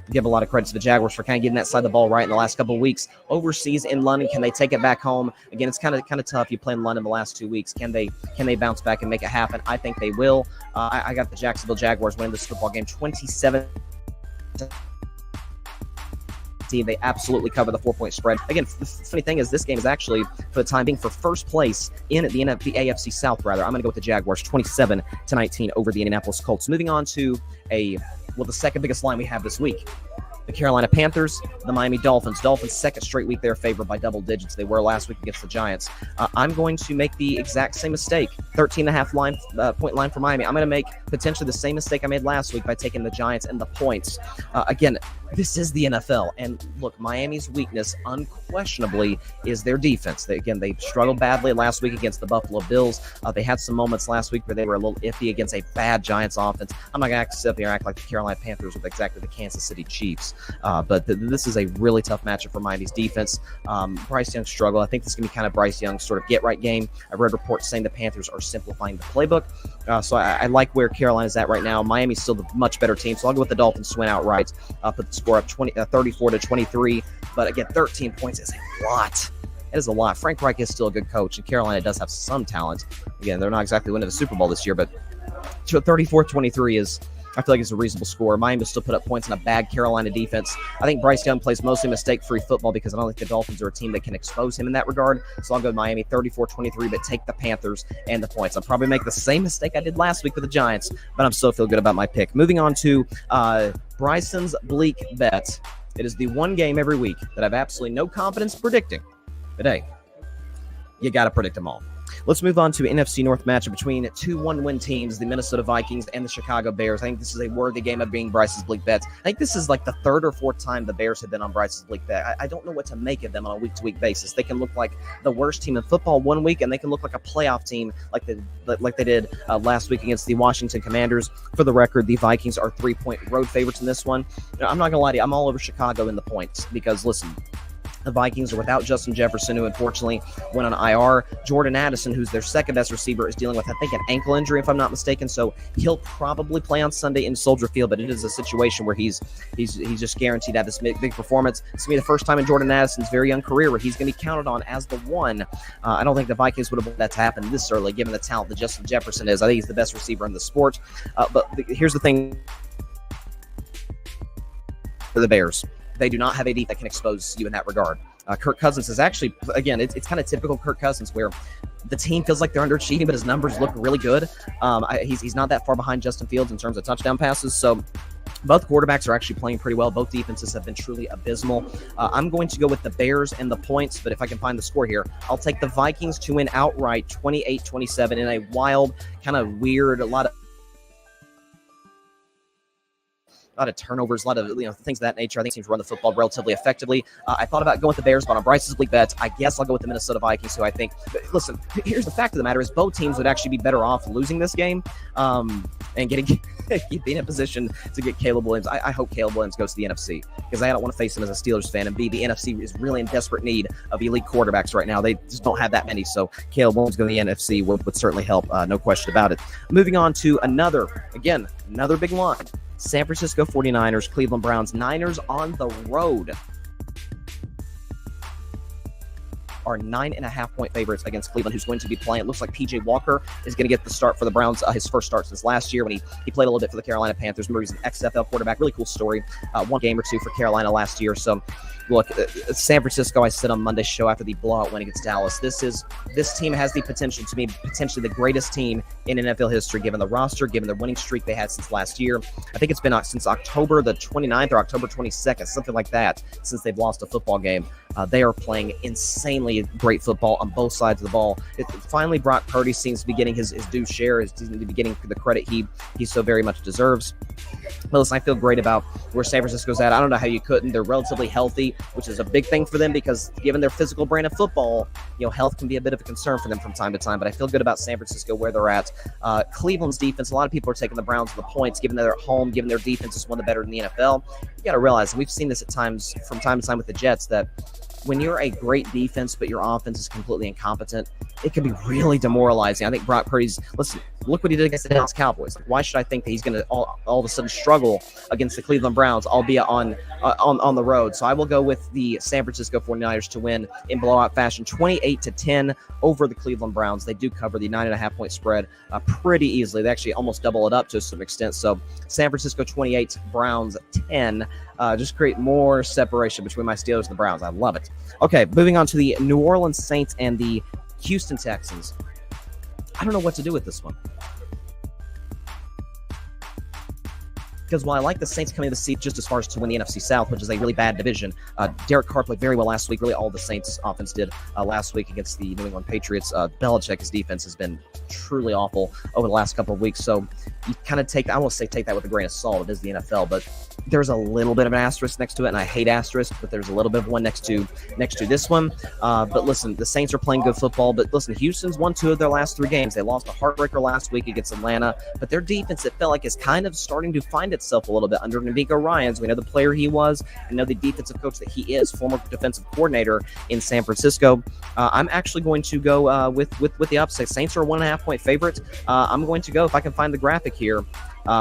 Speaker 1: the Jaguars for kind of getting that side of the ball right in the last couple of weeks. Overseas in London, can they take it back home? Again, it's kind of tough. You play in London the last 2 weeks. Can they bounce back and make it happen? I think they will. I got the Jacksonville Jaguars winning this football game 27. They absolutely cover the 4-point spread. Again, the funny thing is this game is actually, for the time being, for first place in the AFC South, rather. I'm going to go with the Jaguars 27-19 over the Indianapolis Colts. Moving on to the second biggest line we have this week. The Carolina Panthers, the Miami Dolphins. Dolphins, second straight week they're favored by double digits. They were last week against the Giants. I'm going to make the exact same mistake. 13.5 point line for Miami. I'm going to make potentially the same mistake I made last week by taking the Giants and the points. Again, this is the NFL. And look, Miami's weakness unquestionably is their defense. They struggled badly last week against the Buffalo Bills. They had some moments last week where they were a little iffy against a bad Giants offense. I'm not going to sit here and act like the Carolina Panthers with exactly the Kansas City Chiefs. But this is a really tough matchup for Miami's defense. Bryce Young struggled. I think this is going to be kind of Bryce Young's sort of get-right game. I read reports saying the Panthers are simplifying the playbook. So I like where Carolina's at right now. Miami's still the much better team, so I'll go with the Dolphins to win outright. Put the score up 34-23. But again, 13 points is a lot. It is a lot. Frank Reich is still a good coach, and Carolina does have some talent. Again, they're not exactly winning the Super Bowl this year, but 34-23 is, I feel like it's a reasonable score. Miami still put up points in a bad Carolina defense. I think Bryce Young plays mostly mistake-free football because I don't think the Dolphins are a team that can expose him in that regard. So I'll go Miami 34-23, but take the Panthers and the points. I'll probably make the same mistake I did last week with the Giants, but I'm still feel good about my pick. Moving on to Bryson's Bleak Bet. It is the one game every week that I have absolutely no confidence predicting. But hey, you got to predict them all. Let's move on to an NFC North matchup between two one-win teams, the Minnesota Vikings and the Chicago Bears. I think this is a worthy game of being Bryce's Bleak Bet. I think this is like the third or fourth time the Bears have been on Bryce's Bleak Bet. I don't know what to make of them on a week-to-week basis. They can look like the worst team in football one week, and they can look like a playoff team like they did last week against the Washington Commanders. For the record, the Vikings are 3-point road favorites in this one. I'm not going to lie to you. I'm all over Chicago in the points because, listen, the Vikings are without Justin Jefferson, who unfortunately went on IR. Jordan Addison, who's their second best receiver, is dealing with, I think, an ankle injury, if I'm not mistaken. So he'll probably play on Sunday in Soldier Field, but it is a situation where he's just guaranteed to have this big performance. It's going to be the first time in Jordan Addison's very young career where he's going to be counted on as the one. I don't think the Vikings would have wanted that to happen this early, given the talent that Justin Jefferson is. I think he's the best receiver in the sport. Here's the thing for the Bears. They do not have a defense that can expose you in that regard. Kirk Cousins is actually, again, it's kind of typical Kirk Cousins where the team feels like they're underachieving, but his numbers look really good. He's not that far behind Justin Fields in terms of touchdown passes. So both quarterbacks are actually playing pretty well. Both defenses have been truly abysmal. I'm going to go with the Bears and the points, but if I can find the score here, I'll take the Vikings to win outright 28-27 in a wild, kind of weird, a lot of turnovers, a lot of things of that nature. I think teams run the football relatively effectively. I thought about going with the Bears, but on Bryce's Bleak bet, I guess I'll go with the Minnesota Vikings, who I think, listen, here's the fact of the matter is both teams would actually be better off losing this game and being in a position to get Caleb Williams. I hope Caleb Williams goes to the NFC because I don't want to face him as a Steelers fan, and B, the NFC is really in desperate need of elite quarterbacks right now. They just don't have that many, so Caleb Williams going to the NFC would certainly help, no question about it. Moving on to another big line. San Francisco 49ers, Cleveland Browns. Niners on the road are 9.5-point favorites against Cleveland, who's going to be playing. It looks like P.J. Walker is going to get the start for the Browns, his first start since last year when he played a little bit for the Carolina Panthers. Remember, he's an XFL quarterback. Really cool story. One game or two for Carolina last year. So, look, San Francisco, I said on Monday's show after the blowout win against Dallas, this team has the potential to be potentially the greatest team in NFL history, given the roster, given the winning streak they had since last year. I think it's been since October the 29th or October 22nd, something like that, since they've lost a football game. They are playing insanely great football on both sides of the ball. Finally, Brock Purdy seems to be getting his due share, seems to be getting the credit he so very much deserves. But listen, I feel great about where San Francisco's at. I don't know how you couldn't. They're relatively healthy, which is a big thing for them because given their physical brand of football, health can be a bit of a concern for them from time to time. But I feel good about San Francisco where they're at. Cleveland's defense, a lot of people are taking the Browns to the points, given that they're at home, given their defense is one of the better in the NFL. You got to realize, and we've seen this at times from time to time with the Jets, that when you're a great defense, but your offense is completely incompetent, it can be really demoralizing. I think Brock Purdy's, listen, look what he did against the Dallas Cowboys. Why should I think that he's going to all of a sudden struggle against the Cleveland Browns, albeit on the road? So I will go with the San Francisco 49ers to win in blowout fashion, 28-10 over the Cleveland Browns. They do cover the 9.5-point spread pretty easily. They actually almost double it up to some extent. So San Francisco 28, Browns 10. Just create more separation between my Steelers and the Browns. I love it. Okay, moving on to the New Orleans Saints and the Houston Texans. I don't know what to do with this one. Because while I like the Saints coming to the seat just as far as to win the NFC South, which is a really bad division, Derek Carr played very well last week. Really all the Saints offense did last week against the New England Patriots. Belichick, his defense has been truly awful over the last couple of weeks. So you kind of take that with a grain of salt. It is the NFL, but there's a little bit of an asterisk next to it, and I hate asterisks, but there's a little bit of one next to this one. But listen, the Saints are playing good football, but listen, Houston's won 2 of their last 3 games. They lost a heartbreaker last week against Atlanta, but their defense, it felt like, is kind of starting to find itself a little bit under N'Keal Ryans. We know the player he was, and know the defensive coach that he is, former defensive coordinator in San Francisco. I'm actually going to go with the upset. Saints are a 1.5-point favorite. I'm going to go, if I can find the graphic here,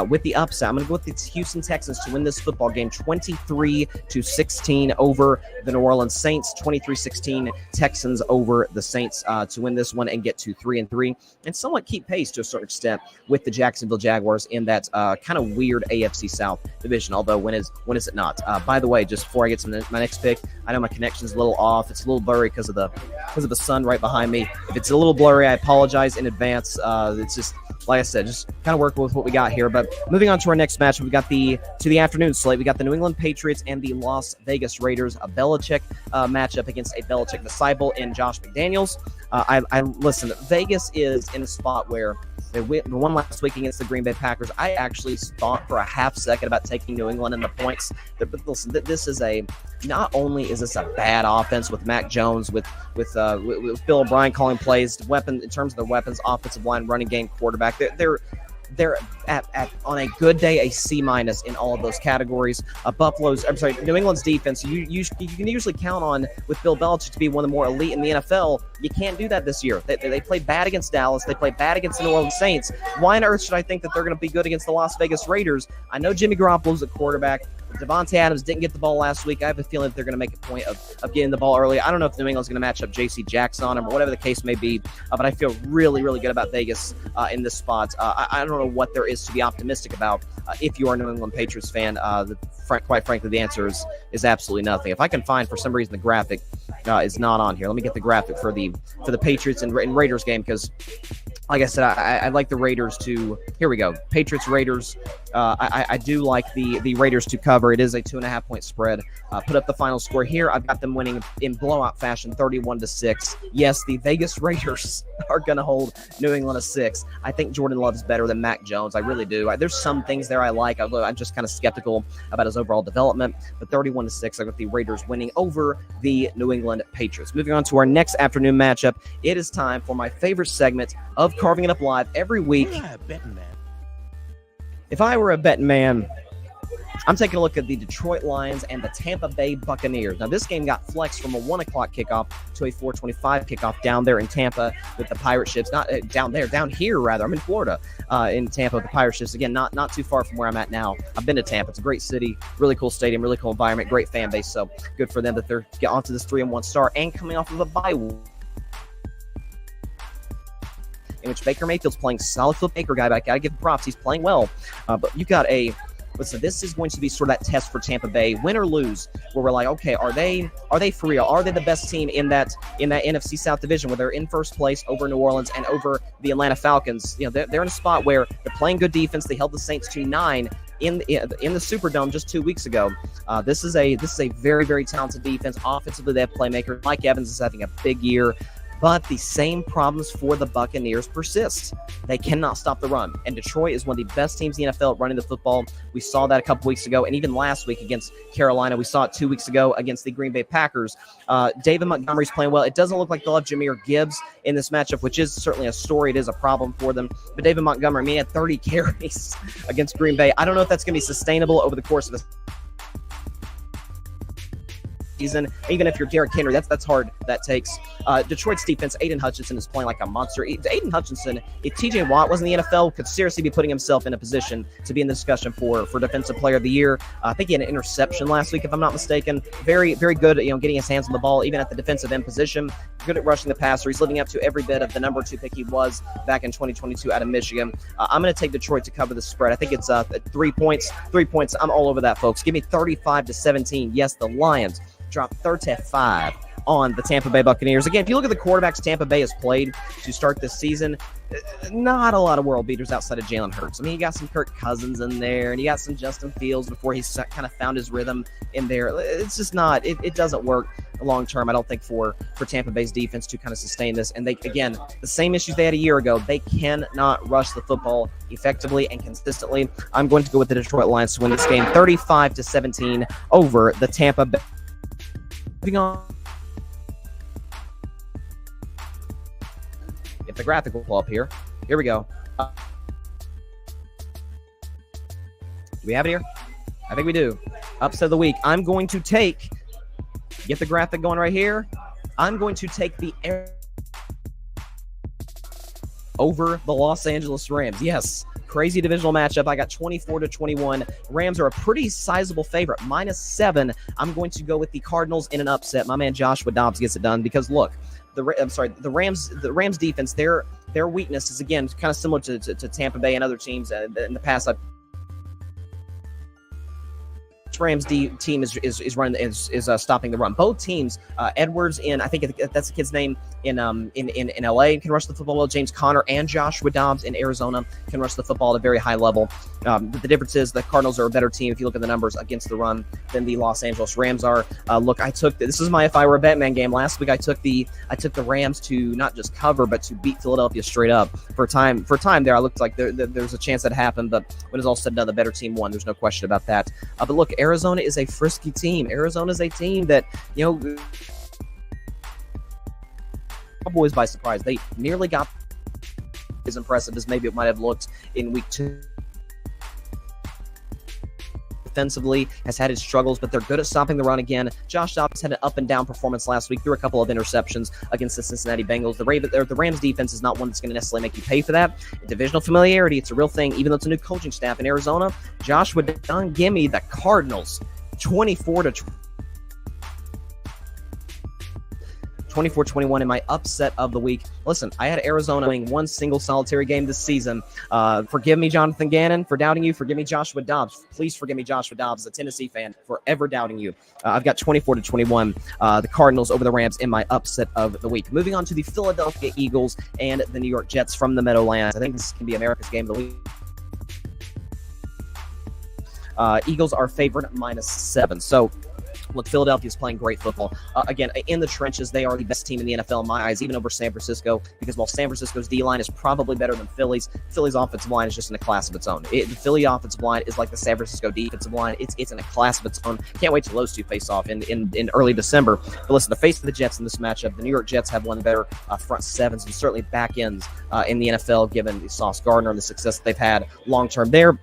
Speaker 1: with the upset. I'm going to go with the Houston Texans to win this football game 23-16 over the New Orleans Saints, 23-16 Texans over the Saints to win this one and get to 3-3 and somewhat keep pace to a certain extent with the Jacksonville Jaguars in that kind of weird AFC South division, although when is it not? By the way, just before I get to my next pick, I know my connection's a little off. It's a little blurry because of the sun right behind me. If it's a little blurry, I apologize in advance. It's just, like I said, just kind of work with what we got here. But moving on to our next match, we got the afternoon slate. We got the New England Patriots and the Las Vegas Raiders, a Belichick matchup against a Belichick disciple in Josh McDaniels. I listen, Vegas is in a spot where they won last week against the Green Bay Packers. I actually thought for a half second about taking New England in the points. But listen, this is not only is this a bad offense with Mac Jones, with Bill O'Brien calling plays, in terms of their weapons, offensive line, running game, quarterback, they're at on a good day a C- in all of those categories. New England's defense, you can usually count on with Bill Belichick to be one of the more elite in the NFL. You can't do that this year. They played bad against Dallas. They played bad against the New Orleans Saints. Why on earth should I think that they're going to be good against the Las Vegas Raiders? I know Jimmy Garoppolo's at quarterback. Devontae Adams didn't get the ball last week. I have a feeling that they're going to make a point of getting the ball early. I don't know if New England's going to match up J.C. Jackson on him or whatever the case may be, but I feel really, really good about Vegas in this spot. I don't know what there is to be optimistic about if you are a New England Patriots fan. Quite frankly, the answer is absolutely nothing. If I can find, for some reason, the graphic is not on here. Let me get the graphic for the Patriots and Raiders game, because like I said, I like the Raiders to. Here we go. Patriots, Raiders. I do like the Raiders to cover. It is a 2.5-point spread. Put up the final score here. I've got them winning in blowout fashion, 31-6. Yes, the Vegas Raiders are going to hold New England a 6. I think Jordan Love's better than Mac Jones. I really do. There's some things there I like, although I'm just kind of skeptical about his overall development. But 31-6, I got the Raiders winning over the New England Patriots. Moving on to our next afternoon matchup, it is time for my favorite segment of Carving It Up Live every week.
Speaker 4: Bettin Man.
Speaker 1: If I were a betting man, I'm taking a look at the Detroit Lions and the Tampa Bay Buccaneers. Now, this game got flexed from a 1 o'clock kickoff to a 4:25 kickoff down there in Tampa with the Pirate ships. Not down there, down here, rather. I'm in Florida, in Tampa with the Pirate ships. Again, not too far from where I'm at now. I've been to Tampa. It's a great city, really cool stadium, really cool environment, great fan base. So good for them that they're getting onto this 3-1 start and coming off of a bye week, in which Baker Mayfield's playing solid. Phil Baker guy, but I got to give him props. He's playing well. But you got so this is going to be sort of that test for Tampa Bay, win or lose, where we're like, okay, are they for real? Are they the best team in that NFC South division, where they're in first place over New Orleans and over the Atlanta Falcons? You know, they're in a spot where they're playing good defense. They held the Saints to 9 in the Superdome just 2 weeks ago. This is a very, very talented defense. Offensively, they have playmakers. Mike Evans is having a big year. But the same problems for the Buccaneers persist. They cannot stop the run. And Detroit is one of the best teams in the NFL at running the football. We saw that a couple weeks ago, and even last week against Carolina. We saw it 2 weeks ago against the Green Bay Packers. David Montgomery's playing well. It doesn't look like they'll have Jahmyr Gibbs in this matchup, which is certainly a story. It is a problem for them. But David Montgomery, he had 30 carries against Green Bay. I don't know if that's going to be sustainable over the course of the season. Even if you're Derrick Henry, that's hard. That takes. Detroit's defense, Aiden Hutchinson is playing like a monster. Aiden Hutchinson, if TJ Watt was in the NFL, could seriously be putting himself in a position to be in the discussion for Defensive Player of the Year. I think he had an interception last week, if I'm not mistaken. Very, very good at getting his hands on the ball, even at the defensive end position. Good at rushing the passer. He's living up to every bit of the number 2 pick he was back in 2022 out of Michigan. I'm going to take Detroit to cover the spread. I think it's 3 points. 3 points. I'm all over that, folks. Give me 35-17. Yes, the Lions dropped 35 on the Tampa Bay Buccaneers. Again, if you look at the quarterbacks Tampa Bay has played to start this season, not a lot of world beaters outside of Jalen Hurts. I mean, you got some Kirk Cousins in there, and you got some Justin Fields before he's kind of found his rhythm in there. It's just not, it doesn't work long term, I don't think, for Tampa Bay's defense to kind of sustain this. And they, again, the same issues they had a year ago. They cannot rush the football effectively and consistently. I'm going to go with the Detroit Lions to win this game 35-17 over the Tampa Bay. Moving on. If the graphic will pull up here. Here we go. Do we have it here? I think we do. Upset of the week. I'm going to get the graphic going right here. I'm going to take the over the Los Angeles Rams. Yes. Crazy divisional matchup. I got 24-21. Rams are a pretty sizable favorite, -7. I'm going to go with the Cardinals in an upset. My man Joshua Dobbs gets it done because look, the Rams defense, their weakness is again kind of similar to Tampa Bay and other teams in the past. Rams team is running is stopping the run. Both teams, Edwards I think that's the kid's name in LA, can rush the football well. James Conner and Joshua Dobbs in Arizona can rush the football at a very high level. The difference is the Cardinals are a better team if you look at the numbers against the run than the Los Angeles Rams are. Look, this is my if I were a Bettin Man game. Last week I took the Rams to not just cover but to beat Philadelphia straight up. For a time there, I looked like there's a chance that happened, but when it's all said and done, the better team won. There's no question about that. But look, Arizona is a frisky team. Arizona is a team that, Cowboys by surprise. They nearly got as impressive as maybe it might have looked in week 2. Defensively has had its struggles, but they're good at stopping the run again. Josh Dobbs had an up and down performance last week, threw a couple of interceptions against the Cincinnati Bengals. The Rams defense is not one that's going to necessarily make you pay for that. Divisional familiarity, it's a real thing, even though it's a new coaching staff in Arizona. Joshua Dobbs, give me the Cardinals 24-20. 24-21 in my upset of the week. Listen, I had Arizona winning one single solitary game this season. Forgive me, Jonathan Gannon, for doubting you. Forgive me, Joshua Dobbs. Please forgive me, Joshua Dobbs, a Tennessee fan, for ever doubting you. I've got 24-21, the Cardinals over the Rams in my upset of the week. Moving on to the Philadelphia Eagles and the New York Jets from the Meadowlands. I think this can be America's game of the week. Eagles are favored -7. So, look, Philadelphia's playing great football. Again, in the trenches, they are the best team in the NFL in my eyes, even over San Francisco, because while San Francisco's D-line is probably better than Philly's offensive line is just in a class of its own. The Philly offensive line is like the San Francisco defensive line. It's in a class of its own. Can't wait till those two face off in early December. But listen, the face of the Jets in this matchup, the New York Jets have one of the better front sevens and certainly back ends in the NFL, given Sauce Gardner and the success that they've had long-term there.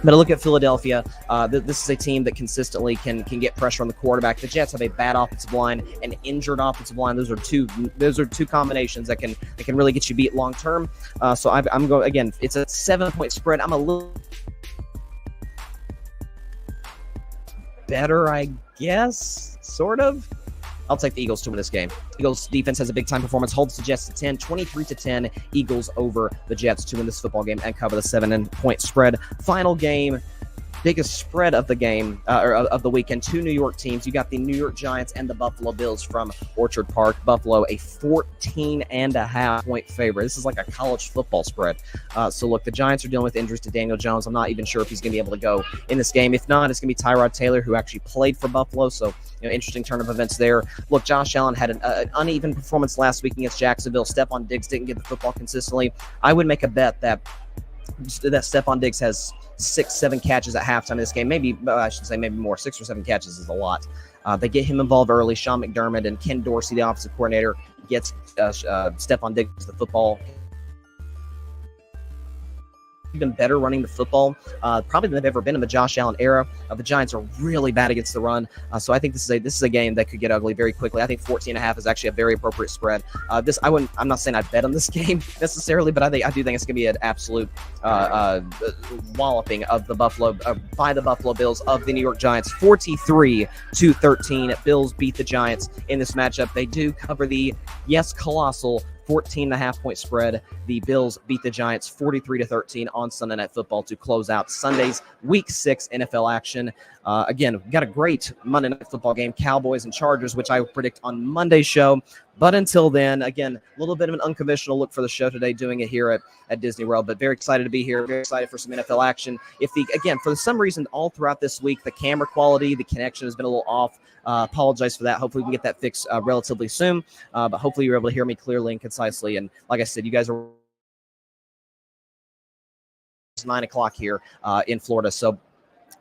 Speaker 1: But I look at Philadelphia. This is a team that consistently can get pressure on the quarterback. The Jets have a bad offensive line, an injured offensive line. Those are two combinations that can really get you beat long term. So I'm going again. It's a 7-point spread. I'm a little better, I guess, sort of. I'll take the Eagles to win this game. Eagles defense has a big-time performance, holds the Jets to 10, 23-10. Eagles over the Jets to win this football game and cover the 7-point spread. Final game, biggest spread of the game, or of the weekend. Two New York teams. You got the New York Giants and the Buffalo Bills from Orchard Park. Buffalo, a 14.5-point favorite. This is like a college football spread. So look, the Giants are dealing with injuries to Daniel Jones. I'm not even sure if he's going to be able to go in this game. If not, it's going to be Tyrod Taylor, who actually played for Buffalo. So, interesting turn of events there. Look, Josh Allen had an uneven performance last week against Jacksonville. Stephon Diggs didn't get the football consistently. I would make a bet that Stephon Diggs has 6-7 catches at halftime in this game. Maybe, I should say maybe more. 6 or 7 catches is a lot. They get him involved early. Sean McDermott and Ken Dorsey, the offensive coordinator, gets Stephon Diggs the football. Been better running the football, probably than they've ever been in the Josh Allen era. The Giants are really bad against the run, so I think this is a game that could get ugly very quickly. I think 14.5 is actually a very appropriate spread. I'm not saying I'd bet on this game necessarily, but I do think it's going to be an absolute walloping of the by the Buffalo Bills of the New York Giants. 43-13. Bills beat the Giants in this matchup. They do cover the colossal 14.5-point spread. The Bills beat the Giants 43-13 on Sunday Night Football to close out Sunday's Week 6 NFL action. Again, we've got a great Monday Night Football game, Cowboys and Chargers, which I will predict on Monday's show. But until then, again, a little bit of an unconventional look for the show today, doing it here at Disney World. But very excited to be here. Very excited for some NFL action. Again, for some reason, all throughout this week, the camera quality, the connection has been a little off. Apologize for that. Hopefully we can get that fixed relatively soon. But hopefully you're able to hear me clearly and concisely. And like I said, you guys are 9 o'clock here in Florida. So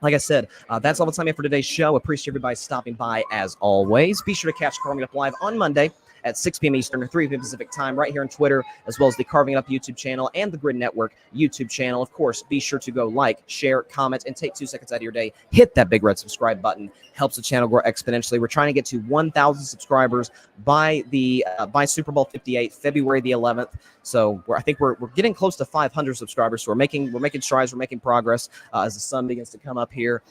Speaker 1: like I said, that's all the time we have for today's show. Appreciate everybody stopping by as always. Be sure to catch Carving It Up Live on Monday at 6 p.m. Eastern or 3 p.m. Pacific time right here on Twitter, as well as the Carving It Up YouTube channel and the Grid Network YouTube channel. Of course, be sure to go like, share, comment, and take 2 seconds out of your day. Hit that big red subscribe button. Helps the channel grow exponentially. We're trying to get to 1,000 subscribers by Super Bowl 58, February the 11th. So I think we're getting close to 500 subscribers. So we're making strides. We're making progress as the sun begins to come up here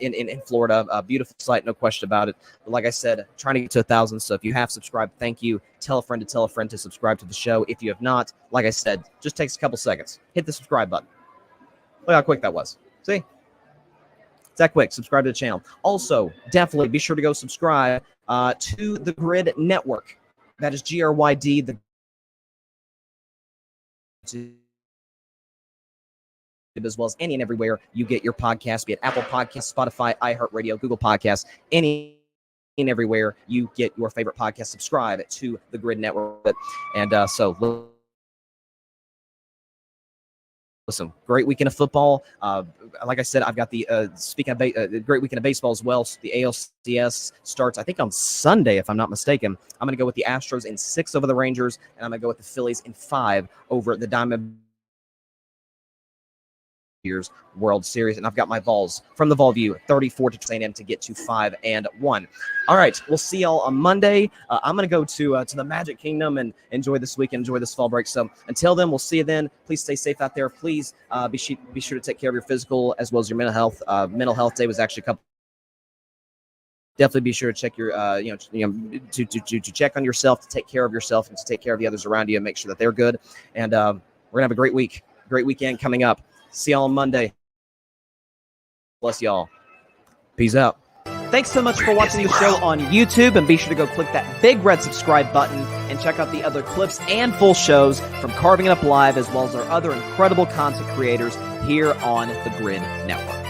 Speaker 1: in Florida. A beautiful sight, no question about it. But like I said, trying to get to 1,000. So if you have subscribed, thank you. Tell a friend to subscribe to the show. If you have not, like I said, just takes a couple seconds. Hit the subscribe button. Look how quick that was. See? It's that quick. Subscribe to the channel. Also, definitely be sure to go subscribe to the Grid Network. That is GRYD. As well as any and everywhere you get your podcast, be it Apple Podcasts, Spotify, iHeartRadio, Google Podcasts, any and everywhere you get your favorite podcast. Subscribe to the Grid Network. And so listen, great weekend of football. Like I said, I've got the speaking of great weekend of baseball as well. So the ALCS starts, I think, on Sunday, if I'm not mistaken. I'm going to go with the Astros in 6 over the Rangers, and I'm going to go with the Phillies in 5 over the Diamondbacks World Series. And I've got my Vols from the Vol View 34 to A&M to get to 5-1. All right, we'll see y'all on Monday. I'm going to go to the Magic Kingdom and enjoy this weekend, enjoy this fall break. So until then, we'll see you then. Please stay safe out there. Please be sure to take care of your physical as well as your mental health. Mental Health Day was actually a couple definitely be sure to check your, to check on yourself, to take care of yourself, and to take care of the others around you, and make sure that they're good. And we're gonna have a great weekend coming up. See y'all on Monday. Bless y'all. Peace out. Thanks so much for watching the show on YouTube, and be sure to go click that big red subscribe button and check out the other clips and full shows from Carving It Up Live, as well as our other incredible content creators here on the Grid Network.